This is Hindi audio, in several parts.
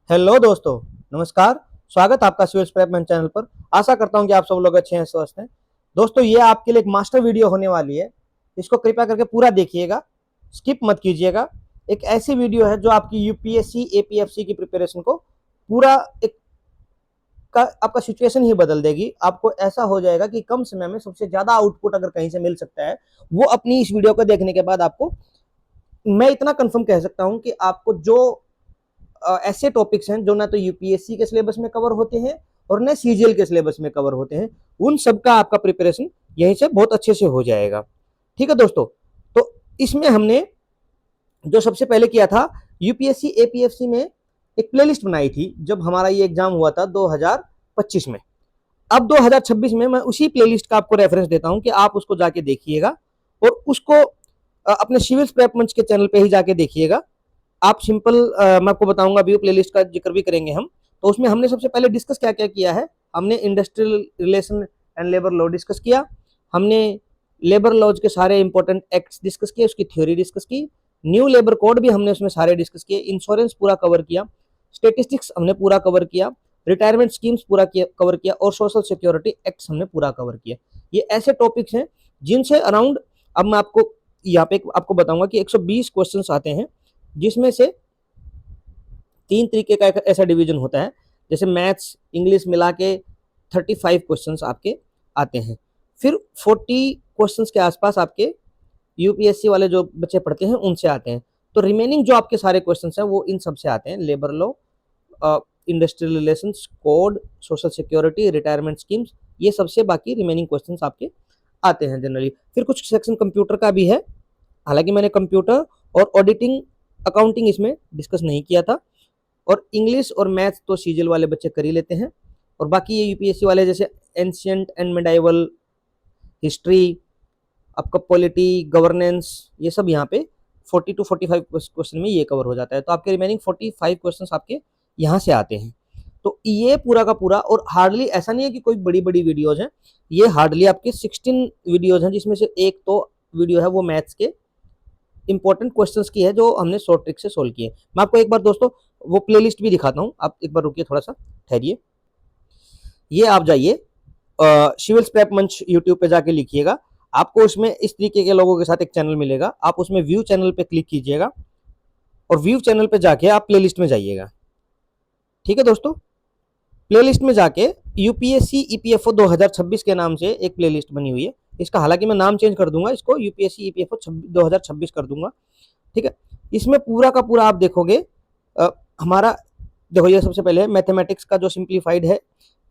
हेलो दोस्तों, नमस्कार। स्वागत है आपका सिविल प्रेपमेंट चैनल पर। आशा करता हूं कि आप सब लोग अच्छे हैं, स्वस्थ हैं। दोस्तों, ये आपके लिए एक मास्टर वीडियो होने वाली है। इसको कृपया करके पूरा देखिएगा, स्किप मत कीजिएगा। एक ऐसी वीडियो है जो आपकी यूपीएससी एपीएफसी की प्रिपरेशन को पूरा एक का आपका सिचुएशन ही बदल देगी। आपको ऐसा हो जाएगा कि कम समय में सबसे ज्यादा आउटपुट अगर कहीं से मिल सकता है, वो अपनी इस वीडियो को देखने के बाद आपको, मैं इतना कंफर्म कह सकता हूं कि आपको जो ऐसे टॉपिक्स हैं जो ना तो यूपीएससी के सिलेबस में कवर होते हैं और न सीजीएल के सिलेबस में कवर होते हैं, उन सब का आपका प्रिपरेशन यहीं से बहुत अच्छे से हो जाएगा। ठीक है दोस्तों, तो इसमें हमने जो सबसे पहले किया था, यूपीएससी एपीएफसी में एक प्लेलिस्ट बनाई थी जब हमारा ये एग्जाम हुआ था 2025 में। अब 2026 में मैं उसी प्लेलिस्ट का आपको रेफरेंस देता हूं कि आप उसको जाके देखिएगा और उसको अपने सिविल प्रेप मंच के चैनल पे ही जाके देखिएगा। आप सिंपल मैं आपको बताऊंगा, व्यू प्लेलिस्ट का जिक्र भी करेंगे हम। तो उसमें हमने सबसे पहले डिस्कस क्या क्या किया है। हमने industrial relation and labour law discuss किया, हमने लेबर लॉज के सारे इंपॉर्टेंट एक्ट्स डिस्कस किए, उसकी थ्योरी डिस्कस की, न्यू लेबर कोड भी हमने उसमें सारे डिस्कस किए, इंश्योरेंस पूरा कवर किया, स्टेटिस्टिक्स हमने पूरा कवर किया, रिटायरमेंट स्कीम्स पूरा कवर किया और सोशल सिक्योरिटी एक्ट्स हमने पूरा कवर किया। ये ऐसे टॉपिक्स हैं जिनसे अराउंड, अब मैं आपको यहाँ पे आपको बताऊंगा कि 120 क्वेश्चंस आते हैं, जिसमें से 3 तरीके का ऐसा डिवीजन होता है। जैसे मैथ्स इंग्लिश मिला के 35 क्वेश्चंस आपके आते हैं। फिर 40 क्वेश्चंस के आसपास आपके यूपीएससी वाले जो बच्चे पढ़ते हैं उनसे आते हैं। तो रिमेनिंग जो आपके सारे क्वेश्चंस हैं वो इन सब से आते हैं, labour law, industrial relations, code, social security, retirement schemes, ये सबसे बाकी रिमेनिंग क्वेश्चंस आपके आते हैं जनरली। फिर कुछ सेक्शन कंप्यूटर का भी है, हालांकि मैंने कंप्यूटर और ऑडिटिंग, अकाउंटिंग इसमें डिस्कस नहीं किया था। और इंग्लिश और मैथ्स तो सीजीएल वाले बच्चे कर ही लेते हैं। और बाकी ये यूपीएससी वाले जैसे एंशियंट एंड मेडाइवल, हिस्ट्री, आपका पॉलिटी, गवर्नेंस, ये सब यहाँ पे 40 टू 45 क्वेश्चन में ये कवर हो जाता है। तो आपके रिमेनिंग 45 क्वेश्चन आपके यहाँ से आते हैं। तो ये पूरा का पूरा, और हार्डली ऐसा नहीं है कि कोई बड़ी बड़ी वीडियोज हैं, ये हार्डली आपके 16 वीडियोज हैं, जिसमें से एक तो वीडियो है वो मैथ्स के इंपॉर्टेंट क्वेश्चंस की है जो हमने शॉर्ट ट्रिक से सोल्व किए। मैं आपको एक बार दोस्तों वो प्लेलिस्ट भी दिखाता हूँ, आप एक बार रुकिए, थोड़ा सा ठहरिए। ये आप जाइए सिविल प्रेप मंच यूट्यूब पे जाके लिखिएगा, आपको उसमें इस तरीके के लोगों के साथ एक चैनल मिलेगा। आप उसमें व्यू चैनल पे क्लिक कीजिएगा और व्यू चैनल पे जाके आप प्लेलिस्ट में जाइएगा। ठीक है दोस्तों, प्लेलिस्ट में जाके यूपीएससी ईपीएफओ 2026 के नाम से एक प्लेलिस्ट बनी हुई है। इसका हालांकि मैं नाम चेंज कर दूंगा, इसको यूपीएससी ईपीएफओ 2026 कर दूंगा। ठीक है, इसमें पूरा का पूरा आप देखोगे हमारा, देखो ये सबसे पहले मैथमेटिक्स का जो सिंप्लीफाइड है,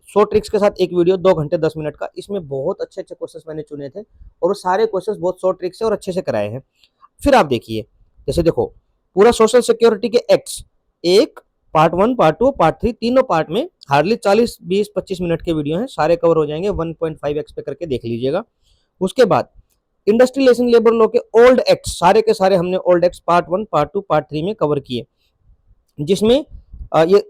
100 ट्रिक्स के साथ एक वीडियो 2 घंटे 10 मिनट का। इसमें बहुत अच्छे अच्छे क्वेश्चंस मैंने चुने थे और वो सारे क्वेश्चंस बहुत 100 ट्रिक्स से और अच्छे से कराए हैं। फिर आप देखिए, जैसे देखो पूरा सोशल सिक्योरिटी के एक्ट्स, एक पार्ट 1, पार्ट 2, पार्ट 3, तीनों पार्ट में हार्डली 40, 20, 25 मिनट के वीडियो हैं, सारे कवर हो जाएंगे। 1.5x पे करके देख लीजिएगा। उसके बाद इंडस्ट्रियल लेबर लॉ के ओल्ड एक्ट्स, सारे के सारे हमने old acts part 1, part 2, part 3 में कवर किए, जिसमें ये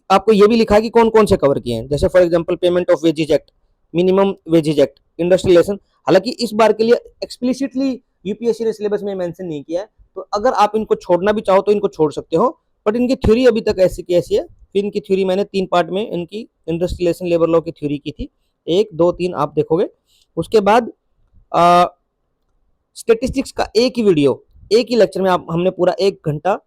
आपको ये भी लिखा है कि कौन कौन से कवर किए हैं। जैसे for example payment of wages act, minimum wages act, industrialisation. हालांकि इस बार के लिए एक्सप्लिसिटली यूपीएससी ने सिलेबस में मेंशन नहीं किया है, तो अगर आप इनको छोड़ना भी चाहो तो इनको छोड़ सकते हो, बट इनकी थ्योरी अभी तक ऐसी की ऐसी है। फिर इनकी थ्योरी मैंने 3 पार्ट में इनकी इंडस्ट्रियलाइजेशन लेबर लॉ की थ्योरी की थी, 1, 2, 3 आप देखोगे। उसके बाद स्टेटिस्टिक्स का एक ही वीडियो, एक ही लेक्चर में आप, हमने पूरा 1 घंटा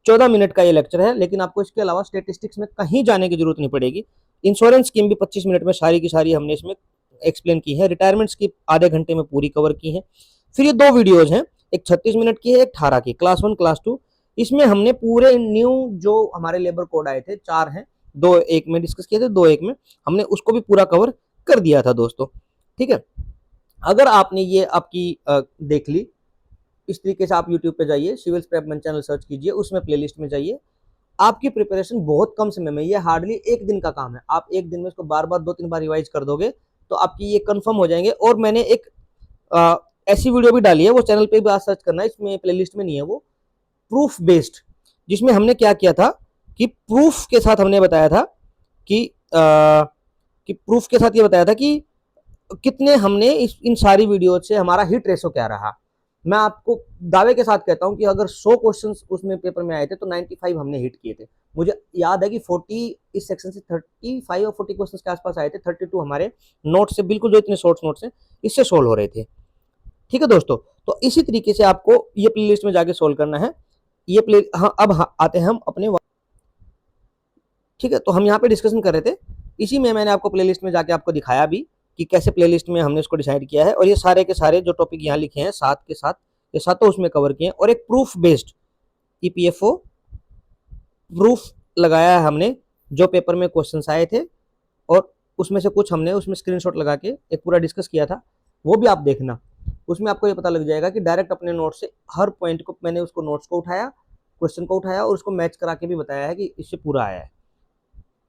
14 मिनट का ये लेक्चर है, लेकिन आपको इसके अलावा स्टेटिस्टिक्स में कहीं जाने की जरूरत नहीं पड़ेगी। इंश्योरेंस स्कीम भी 25 मिनट में सारी की सारी हमने इसमें एक्सप्लेन की है। रिटायरमेंट स्कीम आधे घंटे में पूरी कवर की है। फिर ये 2 वीडियोज हैं, एक 36 मिनट की है, एक 18 की, क्लास 1 क्लास 2। इसमें हमने पूरे न्यू जो हमारे लेबर कोड आए थे, 4 हैं, 2 एक में डिस्कस किए थे, 2 एक में, हमने उसको भी पूरा कवर कर दिया था दोस्तों। ठीक है, अगर आपने ये आपकी देख ली, इस तरीके से आप यूट्यूब पे जाइए, सिविल प्रेप मंच चैनल सर्च कीजिए, उसमें प्लेलिस्ट में जाइए। आपकी प्रिपरेशन बहुत कम समय में, ये हार्डली 1 दिन का काम है, आप 1 दिन में इसको बार बार 2-3 बार रिवाइज कर दोगे तो आपकी ये कंफर्म हो जाएंगे। और मैंने एक ऐसी वीडियो भी डाली है, वो चैनल पे भी आज सर्च करना है, इसमें प्लेलिस्ट में नहीं है, वो प्रूफ बेस्ड, जिसमें हमने क्या किया था कि प्रूफ के साथ हमने बताया था कि प्रूफ के साथ ये बताया था कि कितने हमने इन सारी वीडियो से हमारा हिट रेशो क्या रहा। मैं आपको दावे के साथ कहता हूं कि अगर 100 क्वेश्चंस उसमें पेपर में आए थे तो 95 हमने हिट किए थे। मुझे याद है कि 40 इस सेक्शन से 35 और 40 क्वेश्चंस के आसपास आए थे। 32 हमारे नोट से, बिल्कुल जो इतने शॉर्ट नोट्स हैं इससे सोल्व हो रहे थे। ठीक है दोस्तों, तो इसी तरीके से आपको ये प्लेलिस्ट में जाके सोल्व करना है। ये प्ले हाँ, अब आते हैं हम अपने। ठीक है, तो हम यहाँ पे डिस्कशन कर रहे थे, इसी में मैंने आपको प्लेलिस्ट में जाके आपको दिखाया भी कि कैसे प्लेलिस्ट में हमने इसको डिसाइड किया है। और ये सारे के सारे जो टॉपिक यहाँ लिखे हैं साथ के साथ, ये सातों उसमें कवर किए हैं। और एक प्रूफ बेस्ड ईपीएफओ प्रूफ लगाया है हमने, जो पेपर में क्वेश्चंस आए थे और उसमें से कुछ हमने उसमें स्क्रीनशॉट लगा के एक पूरा डिस्कस किया था, वो भी आप देखना। उसमें आपको ये पता लग जाएगा कि डायरेक्ट अपने नोट से हर पॉइंट को मैंने उसको नोट्स को उठाया, क्वेश्चन को उठाया और उसको मैच करा के भी बताया है कि इससे पूरा आया है।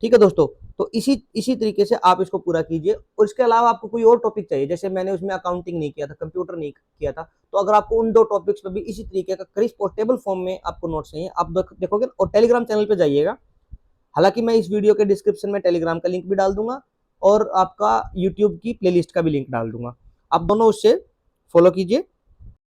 ठीक है दोस्तों, तो इसी इसी तरीके से आप इसको पूरा कीजिए। और इसके अलावा आपको कोई और टॉपिक चाहिए, जैसे मैंने उसमें अकाउंटिंग नहीं किया था, कंप्यूटर नहीं किया था, तो अगर आपको उन 2 टॉपिक्स पे भी इसी तरीके का क्रिस्प और टेबल फॉर्म में आपको नोट्स चाहिए, आप देखोगे और टेलीग्राम चैनल पे जाइएगा। हालांकि मैं इस वीडियो के डिस्क्रिप्शन में टेलीग्राम का लिंक भी डाल दूंगा और आपका यूट्यूब की प्लेलिस्ट का भी लिंक डाल दूंगा, आप दोनों उससे फॉलो कीजिए।